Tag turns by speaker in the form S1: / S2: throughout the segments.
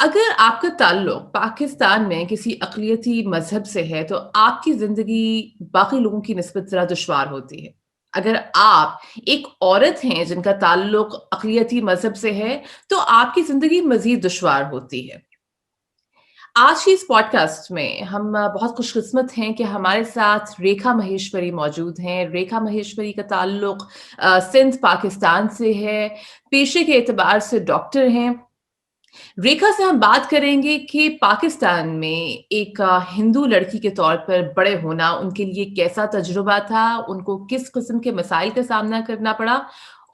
S1: अगर आपका ताल्लुक पाकिस्तान में किसी अक़लियती मज़हब से है, तो आपकी ज़िंदगी बाकी लोगों की निस्बत ज़रा दुश्वार होती है। अगर आप एक औरत हैं जिनका ताल्लुक अक़लियती मज़हब से है, तो आपकी ज़िंदगी मज़ीद दुश्वार होती है। आज की इस पॉडकास्ट में हम बहुत खुशकिस्मत हैं कि हमारे साथ रेखा महेश्वरी मौजूद हैं। रेखा महेश्वरी का ताल्लुक सिंध पाकिस्तान से है। पेशे के एतबार से डॉक्टर हैं। रेखा से हम बात करेंगे कि पाकिस्तान में एक हिंदू लड़की के तौर पर बड़े होना उनके लिए कैसा तजुर्बा था, उनको किस किस्म के मसाइल का सामना करना पड़ा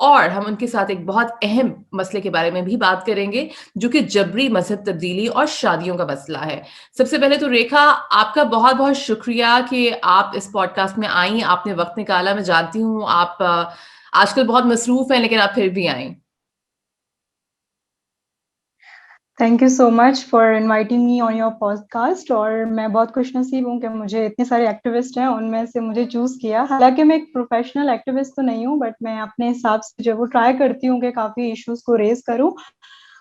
S1: और हम उनके साथ एक बहुत अहम मसले के बारे में भी बात करेंगे, जो कि जबरी मज़हब तब्दीली और शादियों का मसला है। सबसे पहले तो रेखा, आपका बहुत-बहुत शुक्रिया कि आप इस पॉडकास्ट में आईं, आपने वक़्त निकाला। मैं जानती हूँ आप आजकल बहुत मसरूफ़ हैं, लेकिन आप फिर भी आईं।
S2: Thank you so much for inviting me on your podcast. और मैं बहुत खुशनसीब हूँ कि मुझे इतने सारे एक्टिविस्ट हैं, उनमें से मुझे चूज किया। हालांकि मैं एक प्रोफेशनल एक्टिविस्ट तो नहीं हूँ, बट मैं अपने हिसाब से जो वो ट्राई करती हूँ कि काफी इश्यूज को रेज करूँ।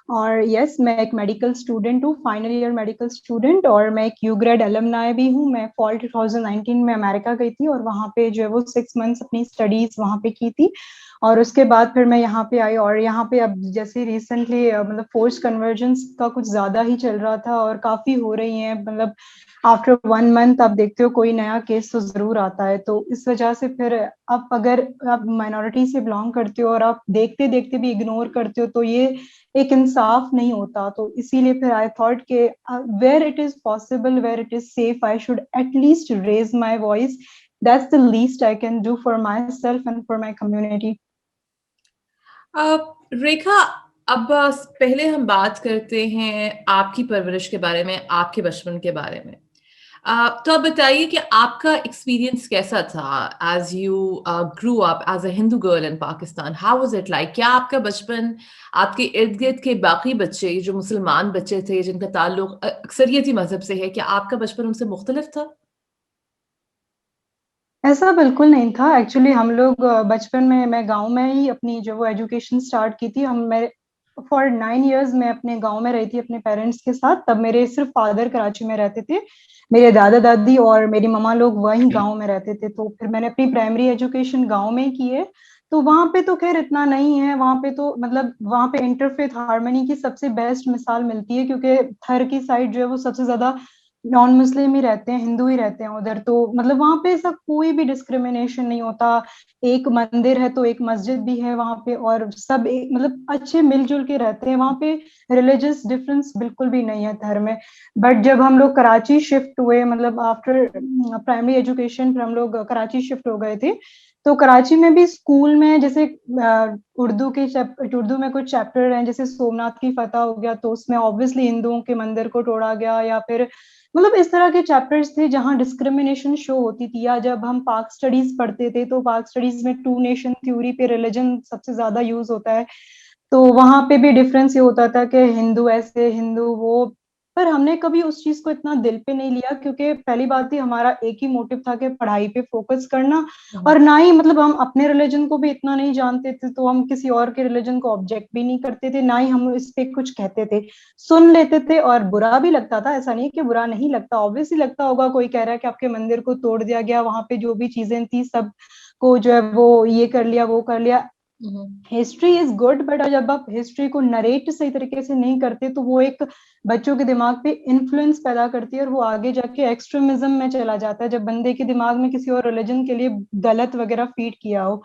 S2: और यस, मैं एक मेडिकल स्टूडेंट हूँ, फाइनल ईयर मेडिकल स्टूडेंट, और मैं एक यू ग्रेड अलमनाई भी हूँ। मैं फॉल 2019 में अमेरिका गई थी और वहाँ पे जो है वो 6 मंथ्स अपनी स्टडीज वहाँ पे की थी। और उसके बाद फिर मैं यहाँ पे आई, और यहाँ पे अब जैसे रिसेंटली मतलब फोर्स कन्वर्जेंस का कुछ ज्यादा ही चल रहा था और काफी हो रही है। मतलब आफ्टर 1 मंथ आप देखते हो कोई नया केस तो जरूर आता है। तो इस वजह से फिर अब अगर आप माइनॉरिटी से बिलोंग करते हो और आप देखते देखते भी इग्नोर करते हो, तो ये एक इंसाफ नहीं होता। तो इसीलिए फिर आई थॉट के where it is possible, where it is safe, I should at least raise my voice. That's the least I can do for myself and for my community.
S1: Rekha, अब पहले हम बात करते हैं आपकी परवरिश के बारे में, आपके बचपन के बारे में। तो आप बताइए कि आपका एक्सपीरियंस कैसा था as you grew up as a Hindu girl in Pakistan? How was it like? क्या आपका बचपन आपके इर्द-गिर्द के बाकी बच्चे जो मुसलमान बच्चे थे, जिनका ताल्लुक अक्सरियती मज़हब से है, क्या आपका बचपन उनसे मुख्तलिफ था?
S2: ऐसा बिल्कुल नहीं था। एक्चुअली हम लोग बचपन में मैं गांव में ही अपनी जो वो एजुकेशन स्टार्ट की थी। हम मैं फॉर 9 इयर्स मैं अपने गांव में रही थी अपने पेरेंट्स के साथ। तब मेरे सिर्फ फादर कराची में रहते थे, मेरे दादा दादी और मेरी मम्मा लोग वहीं गांव में रहते थे। तो फिर मैंने अपनी प्राइमरी एजुकेशन गांव में की है। तो वहां पे तो खैर इतना नहीं है। वहां पे तो मतलब वहां पे इंटरफेथ हार्मनी की सबसे बेस्ट मिसाल मिलती है, क्योंकि थर की साइड जो है वो सबसे ज्यादा नॉन मुस्लिम ही रहते हैं, हिंदू ही रहते हैं उधर। तो मतलब वहां पे ऐसा कोई भी डिस्क्रिमिनेशन नहीं होता। एक मंदिर है तो एक मस्जिद भी है वहां पे, और सब एक मतलब अच्छे मिलजुल के रहते हैं वहां पे। रिलीजियस डिफरेंस बिल्कुल भी नहीं है धर्म में। बट जब हम लोग कराची शिफ्ट हुए, मतलब आफ्टर प्राइमरी एजुकेशन फिर हम लोग कराची शिफ्ट हो गए थे। तो कराची में भी स्कूल में जैसे उर्दू में कुछ चैप्टर हैं, जैसे सोमनाथ की फतह हो गया, तो उसमें ऑब्वियसली हिंदुओं के मंदिर को तोड़ा गया, या फिर मतलब इस तरह के चैप्टर्स थे जहां डिस्क्रिमिनेशन शो होती थी। या जब हम पाक स्टडीज पढ़ते थे, तो पाक स्टडीज में टू नेशन थ्योरी पे रिलीजन सबसे ज्यादा यूज होता है। तो वहां पे भी डिफरेंस ये होता था कि हिंदू ऐसे हिंदू वो। पर हमने कभी उस चीज को इतना दिल पे नहीं लिया, क्योंकि पहली बात ही हमारा एक ही मोटिव था कि पढ़ाई पे फोकस करना। और ना ही मतलब हम अपने रिलीजन को भी इतना नहीं जानते थे, तो हम किसी और के रिलीजन को ऑब्जेक्ट भी नहीं करते थे, ना ही हम इस पे कुछ कहते थे। सुन लेते थे और बुरा भी लगता था, ऐसा नहीं कि बुरा नहीं लगता, ऑब्वियसली लगता होगा। कोई कह रहा है कि आपके मंदिर को तोड़ दिया गया, वहां पे जो भी चीजें थी सब को जो है वो ये कर लिया वो कर लिया। हिस्ट्री इज गुड, बट जब आप हिस्ट्री को नरेट सही तरीके से नहीं करते, तो वो एक बच्चों के दिमाग पे इन्फ्लुएंस पैदा करती है, और वो आगे जाके एक्सट्रीमिज्म में चला जाता है, जब बंदे के दिमाग में किसी और रिलीजन के लिए गलत वगैरह फीड किया हो।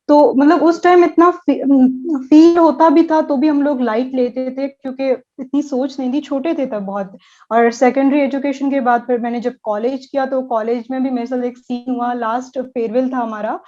S2: तो मतलब उस टाइम इतना फील होता भी था, तो भी हम लोग लाइट लेते थे, क्योंकि इतनी सोच नहीं थी, छोटे थे तब बहुत। और सेकेंडरी एजुकेशन के बाद फिर मैंने जब कॉलेज किया, तो कॉलेज में भी मेरे साथ एक सीन हुआ। लास्ट फेयरवेल था हमारा,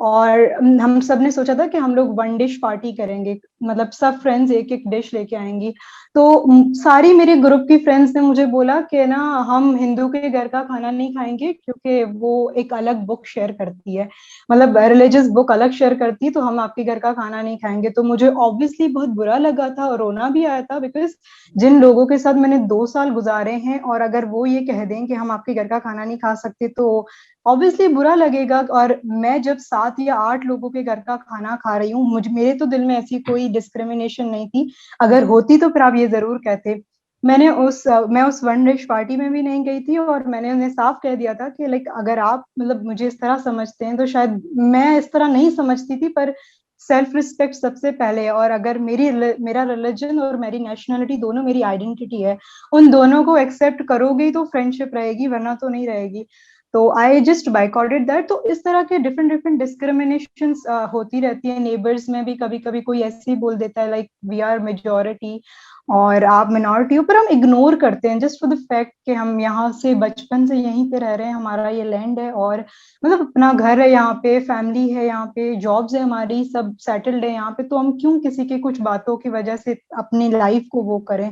S2: और हम सब ने सोचा था कि हम लोग वन डिश पार्टी करेंगे, मतलब सब फ्रेंड्स एक एक डिश लेके आएंगी। तो सारी मेरे ग्रुप की फ्रेंड्स ने मुझे बोला कि ना, हम हिंदू के घर का खाना नहीं खाएंगे, क्योंकि वो एक अलग बुक शेयर करती है, मतलब रिलीजियस बुक अलग शेयर करती है, तो हम आपके घर का खाना नहीं खाएंगे। तो मुझे ऑब्वियसली बहुत बुरा लगा था और रोना भी आया था, बिकॉज जिन लोगों के साथ मैंने 2 साल गुजारे हैं, और अगर वो ये कह दें कि हम आपके घर का खाना नहीं खा सकते, तो ऑब्वियसली बुरा लगेगा। और मैं जब 7 या 8 लोगों के घर का खाना खा रही हूँ, मुझ मेरे तो दिल में ऐसी कोई डिस्क्रिमिनेशन नहीं थी। अगर होती तो फिर आप ये जरूर कहते। मैं उस वन डिश पार्टी में भी नहीं गई थी, और मैंने उन्हें साफ कह दिया था कि लाइक अगर आप मतलब मुझे इस तरह समझते हैं तो शायद मैं इस तरह नहीं समझती थी, पर सेल्फ रिस्पेक्ट सबसे पहले है, और अगर मेरा रिलीजन और मेरी नेशनलिटी दोनों मेरी आइडेंटिटी है, उन दोनों को एक्सेप्ट करोगे ही तो फ्रेंडशिप रहेगी, वरना तो नहीं रहेगी। तो आई जस्ट बाइकॉटेड दैट। तो इस तरह के डिफरेंट डिफरेंट डिस्क्रिमिनेशन होती रहती है। नेबर्स में भी कभी कभी कोई ऐसे ही बोल देता है लाइक वी आर मेजोरिटी और आप मिनॉरिटी हो, पर हम इग्नोर करते हैं जस्ट फॉर द फैक्ट कि हम यहाँ से बचपन से यहीं पे रह रहे हैं, हमारा ये लैंड है, और मतलब अपना घर है यहाँ पे, फैमिली है यहाँ पे, जॉब्स है हमारी, सब सेटल्ड है यहाँ पे, तो हम क्यों किसी की कुछ बातों की वजह से अपनी लाइफ को वो करें।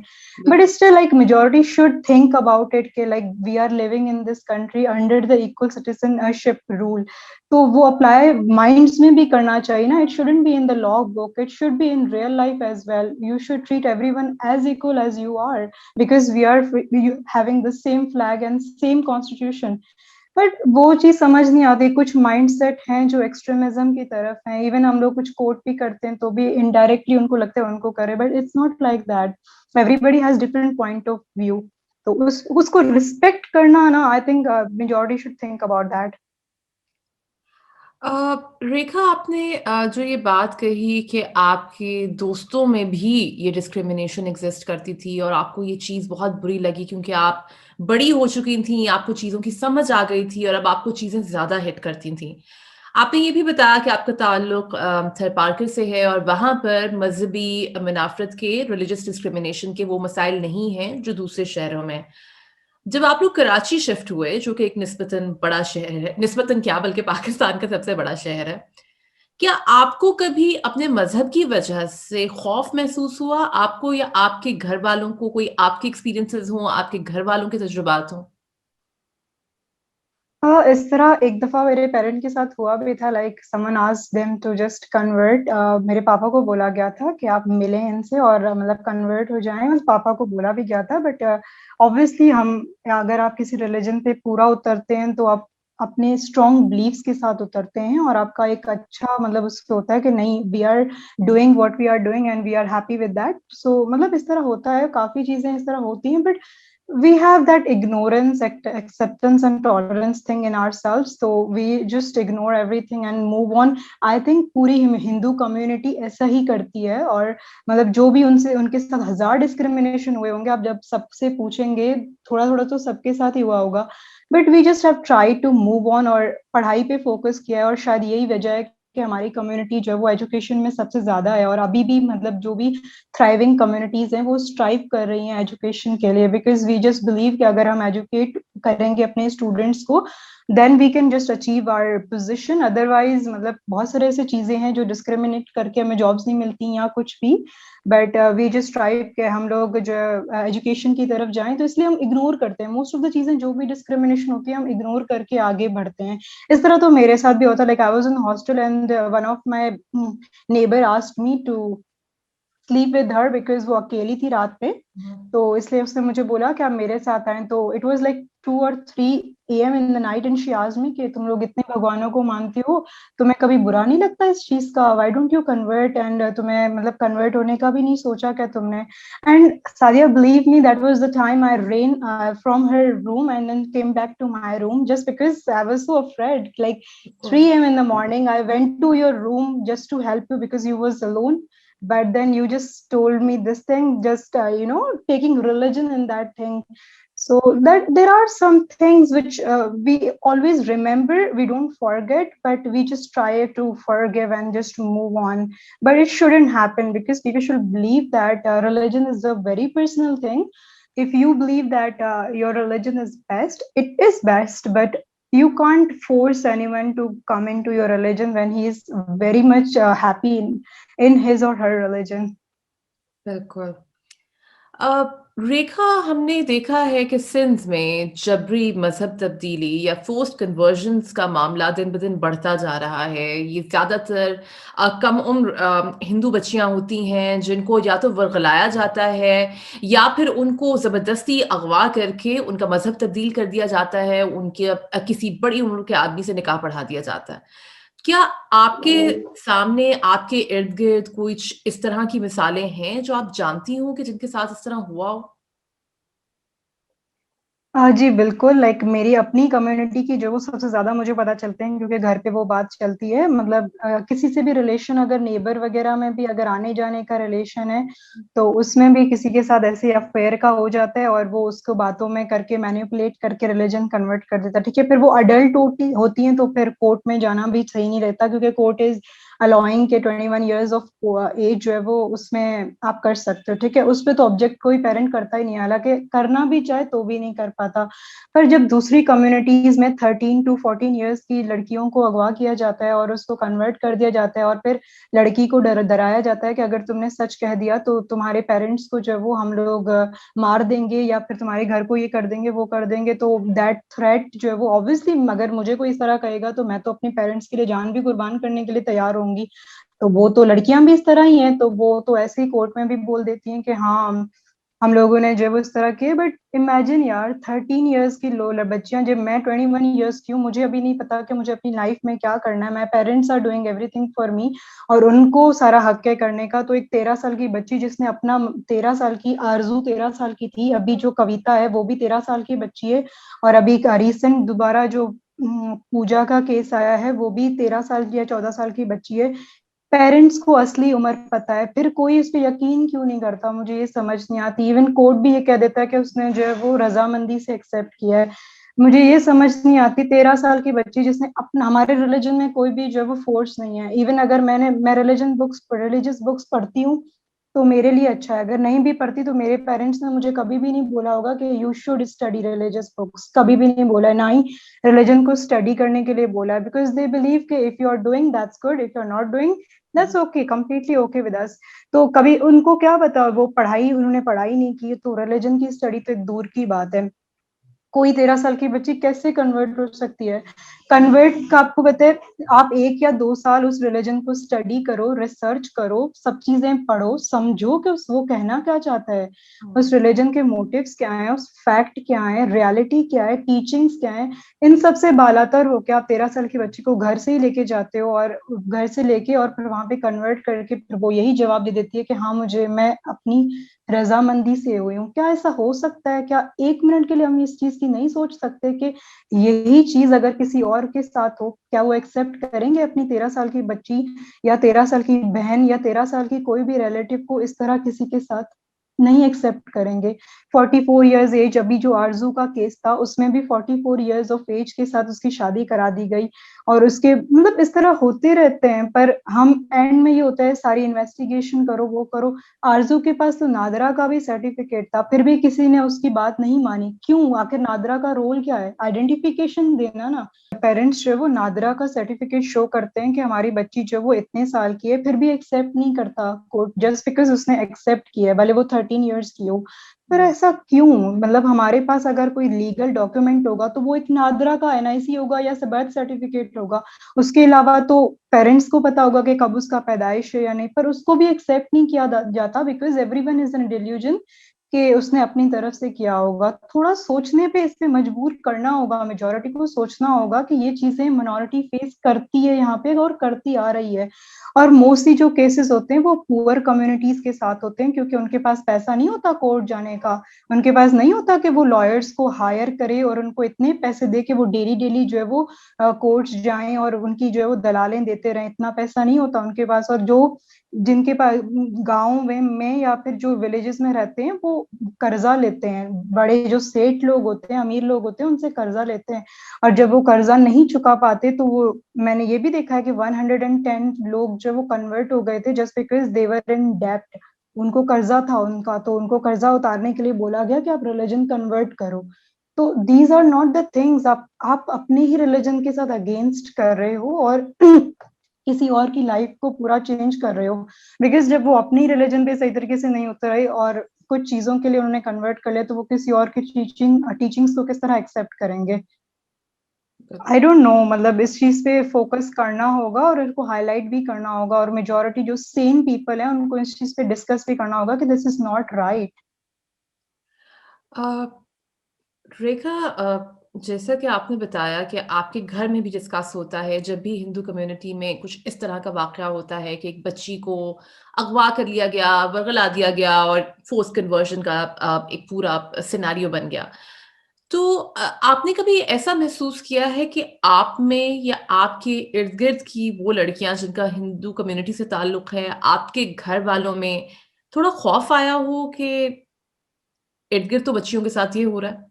S2: But still like majority should think about it कि like we are living in this country under the equal citizenship rule, तो वो अप्लाई माइंड्स में भी करना चाहिए ना। It shouldn't be in the law book, it should be in real life as well. You should treat everyone as equal as you are, because we are having the same flag and same constitution. But वो चीज समझ नहीं आती, कुछ mindset हैं जो extremism की तरफ हैं। इवन हम लोग कुछ कोट भी करते हैं तो भी इनडायरेक्टली उनको लगता है उनको करे, but it's not like that. Everybody has different point of view, तो उसको रिस्पेक्ट करना ना, I think majority should think about that.
S1: Rekha, आपने जो ये बात कही कि आपके दोस्तों में भी ये डिस्क्रिमिनेशन एग्जिस्ट करती थी और आपको ये चीज़ बहुत बुरी लगी क्योंकि आप बड़ी हो चुकी थी, आपको चीज़ों की समझ आ गई थी और अब आपको चीज़ें ज़्यादा हिट करती थी। आपने ये भी बताया कि आपका ताल्लुक थर पार्कर से है और वहाँ पर मजहबी मुनाफरत के, रिलीजियस डिस्क्रिमिनेशन के वो मसाइल नहीं हैं जो दूसरे शहरों में। जब आप लोग कराची शिफ्ट हुए, जो कि एक निस्बतन बड़ा शहर है, निस्बतन क्या बल्कि पाकिस्तान का सबसे बड़ा शहर है, क्या आपको कभी अपने मजहब की वजह से खौफ महसूस हुआ आपको, या आपके घर वालों को, कोई आपके एक्सपीरियंसेस हों, आपके घर वालों के तजुर्बात हों?
S2: इस तरह एक दफा मेरे पेरेंट के साथ हुआ भी था, like someone asked them to just convert. मेरे पापा को बोला गया था कि आप मिलें इनसे और मतलब कन्वर्ट हो जाएं, और पापा को बोला भी गया था। बट ऑब्वियसली हम, अगर आप किसी रिलीजन पे पूरा उतरते हैं तो आप अपने स्ट्रॉन्ग बिलीव्स के साथ उतरते हैं, और आपका एक अच्छा मतलब उससे होता है कि नहीं, we are doing what we are doing and we are happy with that. So मतलब इस तरह होता है, काफी चीजें इस तरह होती हैं, but we have that ignorance, acceptance and tolerance thing in ourselves, so we just ignore everything and move on. I think पूरी हिंदू कम्युनिटी ऐसा ही करती है, और मतलब जो भी उनसे उनके साथ हजार डिस्क्रिमिनेशन हुए होंगे, आप जब सबसे पूछेंगे थोड़ा थोड़ा तो सबके साथ ही हुआ होगा, but we just have try to move on और पढ़ाई पे फोकस किया है। और शायद यही वजह है कि हमारी कम्युनिटी जो है वो एजुकेशन में सबसे ज्यादा है, और अभी भी मतलब जो भी थ्राइविंग कम्युनिटीज हैं वो स्ट्राइव कर रही हैं एजुकेशन के लिए, बिकॉज वी जस्ट बिलीव कि अगर हम एजुकेट करेंगे अपने स्टूडेंट्स को, then we can just achieve our position. Otherwise मतलब बहुत सारे ऐसे चीजें हैं जो डिस्क्रिमिनेट करके हमें जॉब्स नहीं मिलती या कुछ भी, बट वी जस्ट ट्राइव कि हम लोग जो एजुकेशन की तरफ जाएं, तो इसलिए हम इग्नोर करते हैं मोस्ट ऑफ द चीजें, जो भी डिस्क्रिमिनेशन होती है हम इग्नोर करके आगे बढ़ते हैं। इस तरह तो मेरे साथ भी होता है, like I was in hostel and one of my neighbour asked me to sleep with her, because वो अकेली थी रात पे, तो इसलिए उसने मुझे बोला कि आप मेरे साथ आए। तो it was like 2 or 3 AM in the night and she asked me कि तुम लोग इतने भगवानों को मानती हो, तुम्हें कभी बुरा नहीं लगता इस चीज का, why don't you convert, and तुम्हें मतलब कन्वर्ट होने का भी नहीं सोचा क्या तुमने। And Sadia, believe me, that was the time I ran from her room and then came back to my room just because I was so afraid, like 3 AM in the morning I went to your room just to help you because you was alone, but then you just told me this thing, just taking religion in that thing. So that there are some things which we always remember, we don't forget, but we just try to forgive and just move on. But it shouldn't happen, because people should believe that religion is a very personal thing. If you believe that your religion is best, it is best, but you can't force anyone to come into your religion when he is very much happy in his or her religion.
S1: बिल्कुल। रेखा, हमने देखा है कि सिंध में जबरी मजहब तब्दीली या फोर्स्ड कन्वर्जन्स का मामला दिन ब दिन बढ़ता जा रहा है। ये ज़्यादातर कम उम्र हिंदू बच्चियां होती हैं जिनको या तो वर्गलाया जाता है या फिर उनको ज़बरदस्ती अगवा करके उनका मजहब तब्दील कर दिया जाता है, उनके किसी बड़ी उम्र के आदमी से निकाह पढ़ा दिया जाता है। क्या आपके सामने, आपके इर्द-गिर्द कुछ इस तरह की मिसालें हैं जो आप जानती हो कि जिनके साथ इस तरह हुआ हो?
S2: जी, बिल्कुल, लाइक मेरी अपनी कम्युनिटी की जो वो सबसे ज़्यादा मुझे पता चलते हैं, क्योंकि घर पे वो बात चलती है। मतलब किसी से भी रिलेशन, अगर नेबर वगैरह में भी अगर आने-जाने का रिलेशन है, तो उसमें भी किसी के साथ ऐसे अफ़ेयर का हो जाता है और वो उसको बातों में करके मैनिपुलेट करके रिलीजन कन्वर्ट कर देता है, ठीक है? फिर वो अडल्ट होती हैं, तो फिर कोर्ट में जाना भी सही नहीं रहता, क्योंकि कोर्ट इज़ अलाउइंग के 21 इयर्स ऑफ एज जो है वो उसमें आप कर सकते हो, ठीक है? उसपे तो ऑब्जेक्ट कोई पेरेंट करता ही नहीं है, हालाँकि करना भी चाहे तो भी नहीं कर पाता। पर जब दूसरी कम्युनिटीज़ में 13 टू 14 इयर्स की लड़कियों को अगवा किया जाता है और उसको कन्वर्ट कर दिया जाता है, और फिर लड़की को डराया जाता है कि अगर तुमने सच कह दिया तो तुम्हारे पेरेंट्स को जो है वो हम लोग मार देंगे, या फिर तुम्हारे घर को ये कर देंगे, वो कर देंगे। तो दैट थ्रेट जो है वो ऑब्वियसली, अगर मुझे कोई इस तरह कहेगा तो मैं तो अपने पेरेंट्स के लिए जान भी कुर्बान करने के लिए तैयार होंगी। तो वो तो लड़कियां भी इस तरह ही हैं, तो वो तो ऐसे ही कोर्ट में भी बोल देती हैं कि हाँ, हम लोगों ने जो है वो इस तरह किए। बट इमेजिन यार, 13 इयर्स की लो बच्चियां, जब मैं 21 इयर्स की हूँ, मुझे अभी नहीं पता कि मुझे अपनी लाइफ में क्या करना है। My parents are doing everything for me, और उनको सारा हक है करने का। तो एक 13 साल की बच्ची जिसने अपना, 13 साल की आरजू 13 साल की थी, अभी जो कविता है वो भी 13 साल की बच्ची है, और अभी रिसेंट दोबारा जो पूजा का केस आया है वो भी 13 साल की या 14 साल की बच्ची है। पेरेंट्स को असली उम्र पता है, फिर कोई इस पे यकीन क्यों नहीं करता, मुझे ये समझ नहीं आती। इवन कोर्ट भी ये कह देता है कि उसने जो है वो रजामंदी से एक्सेप्ट किया है। मुझे ये समझ नहीं आती, 13 साल की बच्ची जिसने अपना, हमारे रिलीजन में कोई भी जो है वो फोर्स नहीं है। इवन अगर मैं रिलीजियस बुक्स पढ़ती हूँ तो मेरे लिए अच्छा है, अगर नहीं भी पढ़ती तो मेरे पेरेंट्स ने मुझे कभी भी नहीं बोला होगा कि you should study religious books, कभी भी नहीं बोला है, ना ही रिलीजन को स्टडी करने के लिए बोला है। बिकॉज दे बिलीव कि if you are doing that's good, if you are not doing that's okay, completely okay with us. तो कभी उनको क्या पता, वो पढ़ाई, उन्होंने पढ़ाई नहीं की, तो रिलीजन की स्टडी तो एक दूर की बात है। कोई 13 साल की बच्ची कैसे कन्वर्ट हो सकती है? कन्वर्ट का आपको पता है, आप 1 या 2 साल उस रिलीजन को स्टडी करो, रिसर्च करो, सब चीजें पढ़ो, समझो कि उस वो कहना क्या चाहता है, उस रिलीजन के मोटिव्स क्या है, उस फैक्ट क्या है, रियलिटी क्या है, टीचिंग्स क्या है। इन सब से बालातर होकर आप 13 साल की बच्ची को घर से ही लेके जाते हो, और घर से लेके और फिर वहां पे कन्वर्ट करके फिर वो यही जवाब दे देती है कि हाँ, मुझे, मैं अपनी रजामंदी से हुई हूँ। क्या ऐसा हो सकता है? क्या एक मिनट के लिए हम इस चीज की नहीं सोच सकते कि यही चीज अगर किसी और के साथ हो, क्या वो एक्सेप्ट करेंगे अपनी 13 साल की बच्ची, या 13 साल की बहन, या 13 साल की कोई भी रिलेटिव को इस तरह किसी के साथ? नहीं एक्सेप्ट करेंगे। 44 इयर्स एज, अभी जो आरजू का केस था उसमें भी 44 इयर्स ऑफ एज के साथ उसकी शादी करा दी गई, और उसके मतलब इस तरह होते रहते हैं। पर हम एंड में ये होता है, सारी इन्वेस्टिगेशन करो, वो करो। आरजू के पास तो नादरा का भी सर्टिफिकेट था, फिर भी किसी ने उसकी बात नहीं मानी। क्यों? आखिर नादरा का रोल क्या है? आइडेंटिफिकेशन देना ना। पेरेंट्स जो है वो नादरा का सर्टिफिकेट शो करते हैं कि हमारी बच्ची जो वो इतने साल की है, फिर भी एक्सेप्ट नहीं करता कोर्ट, जस्ट बिकॉज उसने एक्सेप्ट किया है, भले वो 13 इयर्स की हो। पर ऐसा क्यों? मतलब हमारे पास अगर कोई लीगल डॉक्यूमेंट होगा तो वो एक नादरा का एनआईसी होगा या बर्थ सर्टिफिकेट होगा। उसके अलावा तो पेरेंट्स को पता होगा कि कब उसका पैदाइश है या नहीं, पर उसको भी एक्सेप्ट नहीं किया जाता, because everyone is in delusion कि उसने अपनी तरफ से किया होगा। थोड़ा सोचने पे, इस पे मजबूर करना होगा मेजोरिटी को, सोचना होगा कि ये चीजें मिनॉरिटी फेस करती है यहाँ पे, और करती आ रही है। और मोस्टली जो केसेस होते हैं वो पुअर कम्युनिटीज के साथ होते हैं, क्योंकि उनके पास पैसा नहीं होता कोर्ट जाने का। उनके पास नहीं होता कि वो लॉयर्स को हायर करे और उनको इतने पैसे दे के वो डेली डेली जो है वो कोर्ट्स जाएं और उनकी जो है वो दलालें देते रहें। इतना पैसा नहीं होता उनके पास। और जो जिनके पास गाँव में या फिर जो विलेजेस में रहते हैं, वो कर्जा लेते हैं, बड़े जो सेठ लोग होते हैं, अमीर लोग होते हैं, उनसे कर्जा लेते हैं। और जब वो कर्जा नहीं चुका पाते तो वो, मैंने ये भी देखा है कि 110 लोग जो वो कन्वर्ट हो गए थे जस्ट बिकॉज दे वर इन डेब्ट। उनको कर्जा था उनका, तो उनको कर्जा उतारने के लिए बोला गया कि आप रिलीजन कन्वर्ट करो। तो these are not the things. आप अपने ही रिलीजन के साथ अगेंस्ट कर रहे हो, और किसी और की लाइफ को पूरा चेंज कर रहे हो। बिकॉज जब वो अपनी रिलीजन पे सही तरीके से नहीं उतरे और कुछ चीजों के लिए उन्होंने कन्वर्ट कर लिया, तो वो किसी और की टीचिंग्स को किस तरह एक्सेप्ट करेंगे? आई डोंट नो। मतलब इस चीज पे फोकस करना होगा और इसको हाईलाइट भी करना होगा, और मेजोरिटी जो सेम पीपल है उनको इस चीज पे डिस्कस भी करना होगा कि दिस इज नॉट राइट।
S1: रेखा, जैसा कि आपने बताया कि आपके घर में भी डिस्कस होता है जब भी हिंदू कम्युनिटी में कुछ इस तरह का वाक़या होता है कि एक बच्ची को अगवा कर लिया गया, वर्ग़ला दिया गया और फ़ोर्स कन्वर्जन का एक पूरा सिनेरियो बन गया। तो आपने कभी ऐसा महसूस किया है कि आप में या आपके इर्द-गिर्द की वो लड़कियाँ जिनका हिंदू कम्युनिटी से ताल्लुक है, आपके घर वालों में थोड़ा खौफ आया हो कि इर्द-गिर्द तो बच्चियों के साथ ये हो रहा है?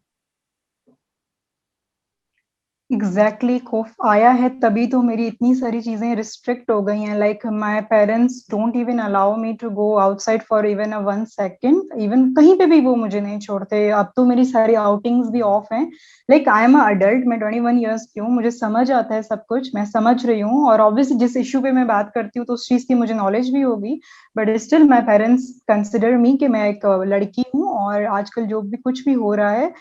S2: एग्जैक्टली खौफ आया है, तभी तो मेरी इतनी सारी चीजें रिस्ट्रिक्ट हो गई हैं। Like my parents don't even allow me to go outside for even a 1 second, even कहीं पे भी वो मुझे नहीं छोड़ते। अब तो मेरी सारी आउटिंग्स भी ऑफ हैं। Like I am a adult, मैं 21 ईयर्स की हूँ, मुझे समझ आता है सब कुछ, मैं समझ रही हूँ। और ऑब्वियसली जिस इशू पे मैं बात करती हूँ तो उस चीज की मुझे नॉलेज भी होगी, but still my parents consider me कि मैं एक लड़की हूँ, और आजकल जो भी कुछ भी हो रहा है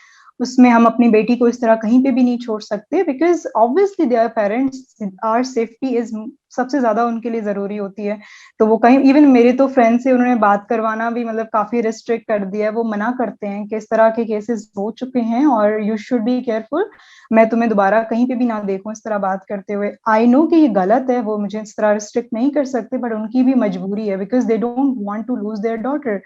S2: उसमें हम अपनी बेटी को इस तरह कहीं पे भी नहीं छोड़ सकते, because obviously their parents, our safety is सबसे ज्यादा उनके लिए जरूरी होती है। तो वो कहीं, इवन मेरे तो फ्रेंड से उन्होंने बात करवाना भी मतलब काफी रिस्ट्रिक्ट कर दिया है। वो मना करते हैं कि इस तरह के केसेस हो चुके हैं और यू शुड बी केयरफुल, मैं तुम्हें दोबारा कहीं पे भी ना देखूं इस तरह बात करते हुए। आई नो कि ये गलत है, वो मुझे इस तरह रिस्ट्रिक्ट नहीं कर सकते, बट उनकी भी मजबूरी है, because they don't want to lose their daughter.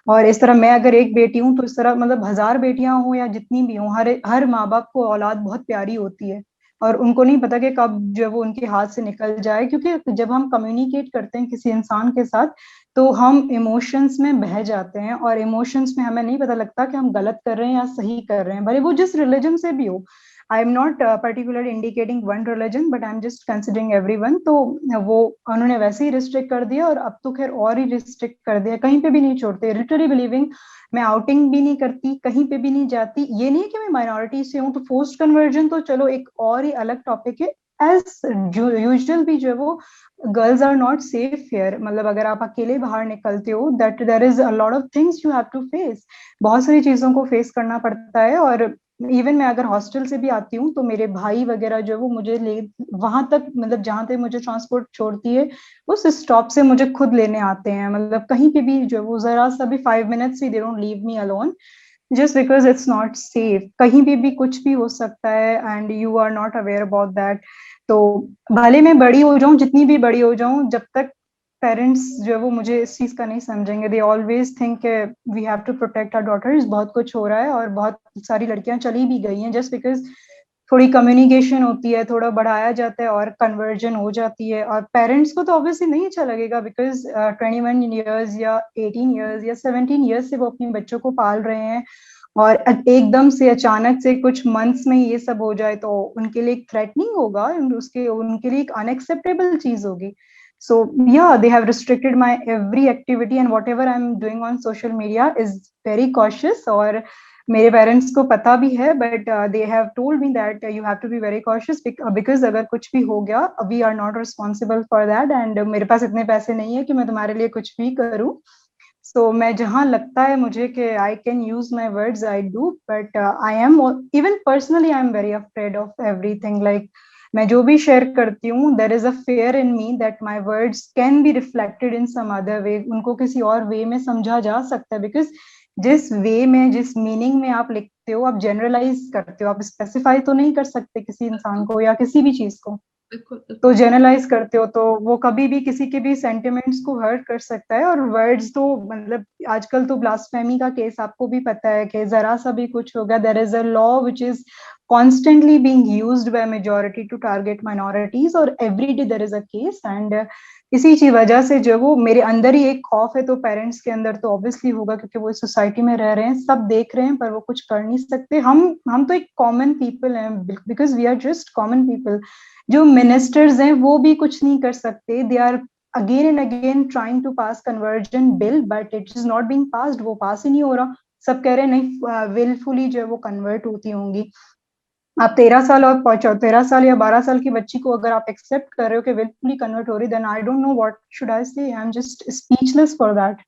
S2: और इस तरह मैं अगर एक बेटी हूँ तो इस तरह मतलब 1000 बेटियां हों या जितनी भी हों, हर हर माँ बाप को औलाद बहुत प्यारी होती है, और उनको नहीं पता कि कब जो है वो उनके हाथ से निकल जाए। क्योंकि जब हम कम्युनिकेट करते हैं किसी इंसान के साथ तो हम इमोशंस में बह जाते हैं, और इमोशंस में हमें नहीं पता लगता कि हम गलत कर रहे हैं या सही कर रहे हैं, भले वो जिस रिलीजन से भी हो। I am not particularly indicating one religion, but I am just considering everyone. तो वो उन्होंने वैसे ही रिस्ट्रिक्ट कर दिया, और अब तो खैर और ही रिस्ट्रिक्ट कर दिया, कहीं पे भी नहीं छोड़ते, लिटरली बिलीविंग। मैं आउटिंग भी नहीं करती, कहीं पे भी नहीं जाती। ये नहीं है कि मैं माइनॉरिटी से हूँ, तो फोर्स्ड कन्वर्जन तो चलो एक और ही अलग टॉपिक है। एज यूजुअल भी जो है वो girls are not safe here. मतलब अगर आप अकेले बाहर निकलते हो, that there is a lot of things you have to face, बहुत सारी चीजों को फेस करना पड़ता है। और इवन मैं अगर हॉस्टल से भी आती हूँ तो मेरे भाई वगैरह जो है वो मुझे ले वहां तक, मतलब जहां तक मुझे ट्रांसपोर्ट छोड़ती है उस स्टॉप से मुझे खुद लेने आते हैं। मतलब कहीं पे भी जो है वो जरा सा भी 5 मिनट्स भी they don't leave me alone, just because it's not safe. कहीं पे भी कुछ भी हो सकता है and you are not aware about that. तो भले मैं बड़ी हो जाऊं, जितनी भी बड़ी हो जाऊं, जब तक पेरेंट्स जो है वो मुझे इस चीज का नहीं समझेंगे, they always think we have to protect our daughters. बहुत कुछ हो रहा है और बहुत सारी लड़कियां चली भी गई हैं जस्ट बिकॉज थोड़ी कम्युनिकेशन होती है, थोड़ा बढ़ाया जाता है और कन्वर्जन हो जाती है। और पेरेंट्स को तो ऑब्वियसली नहीं अच्छा लगेगा, बिकॉज 21 ईयर्स या 18 ईयर्स या 17 ईयर्स से वो अपने बच्चों को पाल रहे हैं, और एकदम से अचानक से कुछ मंथ्स में ये सब हो जाए तो उनके लिए एक थ्रेटनिंग होगा, उसके उनके लिए एक अनएक्सेप्टेबल चीज होगी। So yeah, they have restricted my every activity, and whatever I'm doing on social media is very cautious. और मेरे पेरेंट्स को पता भी है, but they have told me that you have to be very cautious, because अगर कुछ भी हो गया, we are not responsible for that, and मेरे पास इतने पैसे नहीं है कि मैं तुम्हारे लिए कुछ भी करूं। सो मैं जहां लगता है मुझे कि I can use my words I do, but I am even personally I am very afraid of everything. Like मैं जो भी शेयर करती हूँ, there is a fear in me that my words can be reflected in some other way, उनको किसी और वे में समझा जा सकता है। बिकॉज जिस वे में, जिस मीनिंग में आप लिखते हो, आप जनरलाइज करते हो, आप स्पेसिफाई तो नहीं कर सकते किसी इंसान को या किसी भी चीज को।
S1: बिल्कुल,
S2: तो
S1: बिल्कुल।
S2: जनरलाइज करते हो तो वो कभी भी किसी के भी सेंटिमेंट्स को हर्ट कर सकता है। और वर्ड्स तो मतलब आजकल तो ब्लास्फेमी का केस आपको भी पता है कि जरा सा भी कुछ होगा, there is a law which is constantly being used by majority to target minorities, और every day there is a case। and इसी की वजह से जो वो मेरे अंदर ही एक खौफ है, तो पेरेंट्स के अंदर तो ऑब्वियसली होगा, क्योंकि वो इस सोसाइटी में रह रहे हैं, सब देख रहे हैं, पर वो कुछ कर नहीं सकते। हम तो एक कॉमन पीपल हैं, because we are just common people. जो मिनिस्टर्स हैं वो भी कुछ नहीं कर सकते, they are again and again trying to pass conversion bill, but it is not being passed, वो पास ही नहीं हो रहा। सब कह रहे हैं नहीं, विलफुली जो है वो कन्वर्ट होती होंगी। आप 13 साल और 13 साल या 12 साल की बच्ची को अगर आप एक्सेप्ट कर रहे हो कि विलफुली कन्वर्ट हो रही, then I don't know what should I say, I am just speechless for that.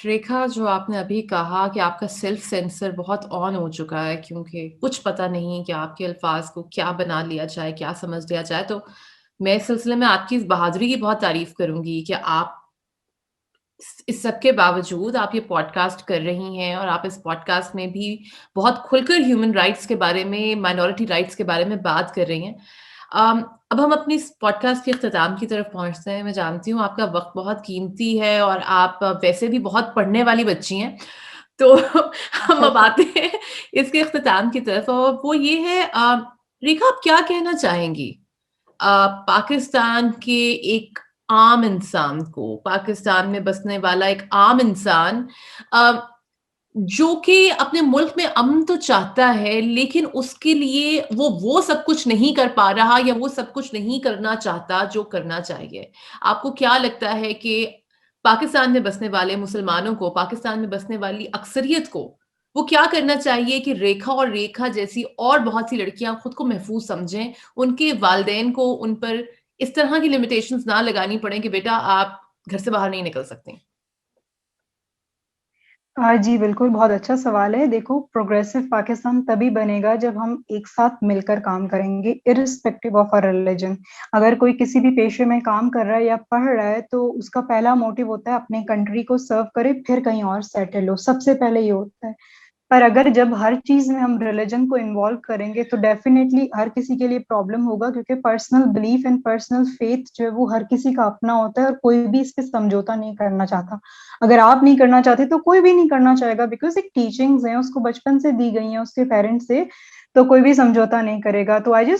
S1: Rekha, जो आपने अभी कहा कि आपका सेल्फ सेंसर बहुत ऑन हो चुका है क्योंकि कुछ पता नहीं कि आपके अल्फाज को क्या बना लिया जाए, क्या समझ लिया जाए, तो मैं इस सिलसिले में आपकी इस बहादुरी की बहुत तारीफ करूंगी कि आप इस सब के बावजूद आप ये पॉडकास्ट कर रही हैं और आप इस पॉडकास्ट में भी बहुत खुलकर ह्यूमन राइट्स के बारे में, माइनॉरिटी राइट्स के बारे में बात कर रही हैं। अम, अब हम अपनी इस पॉडकास्ट के इख्तिताम की तरफ पहुँचते हैं। मैं जानती हूँ आपका वक़्त बहुत कीमती है और आप वैसे भी बहुत पढ़ने वाली बच्ची हैं। तो हम
S2: अच्छा,
S1: अब
S2: अच्छा।
S1: आते हैं इसके इख्तिताम की तरफ और वो ये है रेखा आप क्या कहना चाहेंगी? पाकिस्तान के एक आम इंसान को, पाकिस्तान में बसने वाला एक आम इंसान अ, जो कि अपने मुल्क में अमन तो चाहता है, लेकिन उसके लिए वो सब कुछ नहीं कर पा रहा या वो सब कुछ नहीं करना चाहता जो करना चाहिए। आपको क्या लगता है कि पाकिस्तान में बसने वाले मुसलमानों को, पाकिस्तान में बसने वाली अक्सरियत को, वो क्या करना चाहिए कि रेखा और रेखा जैसी और बहुत सी लड़कियाँ खुद को महफूज़ समझें, उनके वालिदैन को उन पर इस तरह की लिमिटेशंस ना लगानी पड़ें कि बेटा आप घर से बाहर नहीं निकल सकती?
S2: जी, बिल्कुल, बहुत अच्छा सवाल है। देखो, प्रोग्रेसिव पाकिस्तान तभी बनेगा जब हम एक साथ मिलकर काम करेंगे, इर्रिस्पेक्टिव ऑफ अ रिलिजन। अगर कोई किसी भी पेशे में काम कर रहा है या पढ़ रहा है, तो उसका पहला मोटिव होता है अपने कंट्री को सर्व करे, फिर कहीं और सेटल हो, सबसे पहले ये होता है। पर अगर जब हर चीज़ में हम रिलिजन को इन्वॉल्व करेंगे, तो डेफ़िनेटली हर किसी के लिए प्रॉब्लम होगा, क्योंकि personal belief and personal faith जो है वो हर किसी का अपना होता है और कोई भी इस पे समझौता नहीं करना चाहता। अगर आप नहीं करना चाहते तो कोई भी नहीं करना चाहेगा, बिकॉज़ एक टीचिंग्स हैं, उसको बचपन से दी गई हैं उसके पेरेंट्स से, तो कोई भी समझौता नहीं करेगा। तो आई जस्ट